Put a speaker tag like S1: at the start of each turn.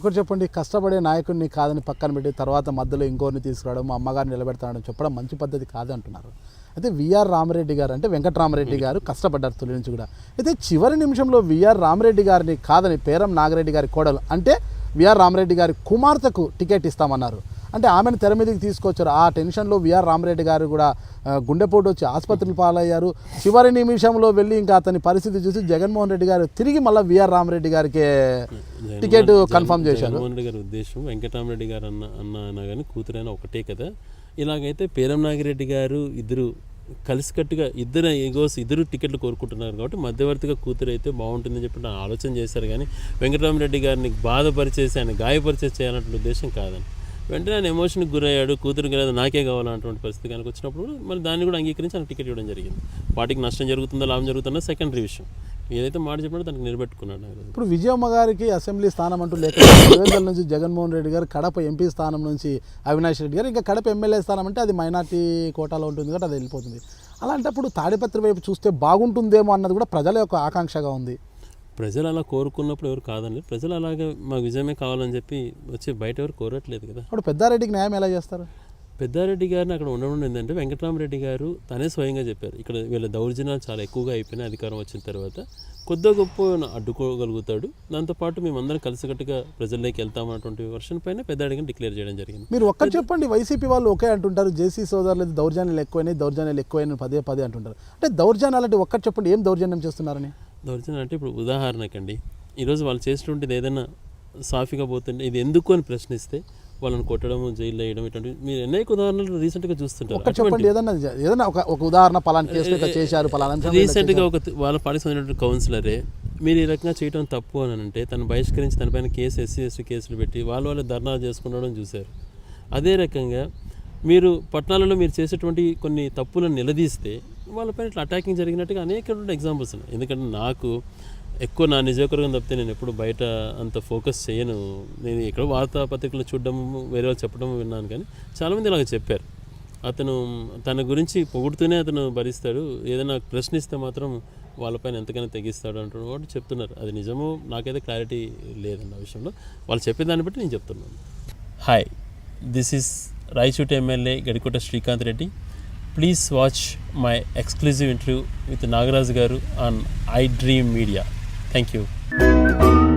S1: ఒకటి చెప్పండి, కష్టపడే నాయకుడిని కాదని పక్కన పెట్టి తర్వాత మధ్యలో ఇంకోరిని తీసుకురావడం, మా అమ్మగారిని నిలబెడతాడని చెప్పడం మంచి పద్ధతి కాదు అంటున్నారు. అయితే విఆర్ రామరెడ్డి గారు అంటే వెంకటరామరెడ్డి గారు కష్టపడ్డారు తొలి నుంచి కూడా. అయితే చివరి నిమిషంలో విఆర్ రామరెడ్డి గారిని కాదని పేరం నాగిరెడ్డి గారి కోడలు అంటే విఆర్ రామరెడ్డి గారి కుమార్తెకు టికెట్ ఇస్తామన్నారు. అంటే ఆమెను తెర మీదకి తీసుకొచ్చారు. ఆ టెన్షన్లో విఆర్ రామరెడ్డి గారు కూడా గుండెపోటు వచ్చి ఆసుపత్రికి పాలయ్యారు. చివరి నిమిషంలో వెళ్ళి ఇంకా అతని పరిస్థితి చూసి జగన్మోహన్ రెడ్డి గారు తిరిగి మళ్ళీ విఆర్ రామరెడ్డి గారికి టికెట్ కన్ఫర్మ్ చేశారు.
S2: జగన్మోహన్ రెడ్డి గారి ఉద్దేశం వెంకటరామరెడ్డి గారు అన్న కానీ కూతురైన ఒకటే కదా. ఇలాగైతే పేరం నాగిరెడ్డి గారు ఇద్దరు కలిసికట్టుగా ఇద్దరు టికెట్లు కోరుకుంటున్నారు కాబట్టి మధ్యవర్తిగా కూతురు అయితే బాగుంటుందని చెప్పి ఆలోచన చేశారు. కానీ వెంకటరామరెడ్డి గారిని బాధపరిచేసి ఆయన గాయపరిచేసి చేయాలన్నటువంటి ఉద్దేశం కాదని వెంటనే ఆయన ఎమోషన్కి గురయ్యాడు. కూతురికి లేదా నాకే కావాలన్నటువంటి పరిస్థితి కనుక వచ్చినప్పుడు మరి దాన్ని కూడా అంగీకరించి ఆయన టికెట్ ఇవ్వడం జరిగింది. పార్టీకి నష్టం జరుగుతుందో లాభం జరుగుతుందో సెకండరీ విషయం. ఏదైతే మాట చెప్పినా దానికి నిలబెట్టుకున్నాడు.
S1: ఇప్పుడు విజయమ్మ గారికి అసెంబ్లీ స్థానం అంటూ లేక దేవేంద్ర నుంచి జగన్మోహన్ రెడ్డి గారు, కడప ఎంపీ స్థానం నుంచి అవినాష్ రెడ్డి గారు, ఇంకా కడప ఎమ్మెల్యే స్థానం అంటే అది మైనార్టీ కోటాలో ఉంటుంది కాబట్టి అది వెళ్ళిపోతుంది. అలాంటప్పుడు తాడిపత్రి వైపు చూస్తే బాగుంటుందేమో అన్నది కూడా ప్రజల యొక్క ఆకాంక్షగా ఉంది.
S2: ప్రజలు అలా కోరుకున్నప్పుడు ఎవరు కాదండి. ప్రజలు అలాగే మాకు విజయమే కావాలని చెప్పి వచ్చి బయట ఎవరు కోరట్లేదు కదా.
S1: ఇప్పుడు పెద్దారెడ్డికి న్యాయం ఎలా చేస్తారు?
S2: పెద్దారెడ్డి గారిని అక్కడ ఉండడం ఏంటంటే వెంకటరామరెడ్డి గారు తనే స్వయంగా చెప్పారు, ఇక్కడ వీళ్ళ దౌర్జన్యాలు చాలా ఎక్కువగా అయిపోయినాయి అధికారం వచ్చిన తర్వాత, కొద్దిగా గొప్ప అడ్డుకోగలుగుతాడు, దాంతోపాటు మేమందరం కలిసికట్టుగా ప్రజల్లోకి వెళ్తామన్నటువంటి వర్షన్ పైన పెద్దారెడ్డిని డిక్లేర్ చేయడం జరిగింది.
S1: మీరు ఒక్కటి చెప్పండి, వైసీపీ వాళ్ళు ఒకే అంటుంటారు, జేసీ సోదరులు దౌర్జన్యాలు ఎక్కువైనాయి పదే అంటుంటారు. అంటే దౌర్జన్యాలు అంటే ఒక్కటి చెప్పండి, ఏం దౌర్జన్యం చేస్తున్నారని?
S2: దౌర్జన్యం అంటే ఇప్పుడు ఉదాహరణకండి ఈరోజు వాళ్ళు చేసినటువంటిది ఏదైనా సాఫీగా పోతుంటే ఇది ఎందుకు అని ప్రశ్నిస్తే వాళ్ళని కొట్టడం, జైల్లో వేయడం, ఇటువంటి మీరు అనేక ఉదాహరణలు రీసెంట్గా చూస్తుంటారు.
S1: చెప్పండి ఏదైనా ఒక ఉదాహరణ పలానా చేశారు పలానా.
S2: రీసెంట్గా ఒక వాళ్ళ పార్టీకి సంబంధించిన కౌన్సిలరే మీరు ఈ రకంగా చేయడం తప్పు అని అంటే తను బహిష్కరించి తన పైన ఎస్సీ ఎస్టీ కేసులు పెట్టి వాళ్ళ ధర్నాలు చేసుకుండడం చూశారు. అదే రకంగా మీరు పట్టణాలలో మీరు చేసేటువంటి కొన్ని తప్పులను నిలదీస్తే వాళ్ళపైన ఇట్లా అటాకింగ్ జరిగినట్టుగా అనేకటువంటి ఎగ్జాంపుల్స్ ఉన్నాయి. ఎందుకంటే నాకు ఎక్కువ నా నిజవర్గం తప్పితే నేను ఎప్పుడు బయట అంత ఫోకస్ చేయను. నేను ఇక్కడ వార్తాపత్రికలు చూడడం, వేరే వాళ్ళు చెప్పడం విన్నాను. కానీ చాలామంది ఇలాగ చెప్పారు, అతను తన గురించి పొగుడుతూనే అతను భరిస్తాడు, ఏదైనా ప్రశ్నిస్తే మాత్రం వాళ్ళపైన ఎంతకైనా తెగిస్తాడు అంటున్న వాడు చెప్తున్నారు. అది నిజమో నాకైతే క్లారిటీ లేదన్న విషయంలో. వాళ్ళు చెప్పేదాన్ని బట్టి నేను చెప్తున్నాను. Hi, this is Rayachoti MLA Gadikota Srikanth Reddy. Please watch my exclusive interview with Nagaraju గారు on iDream Media. Thank you.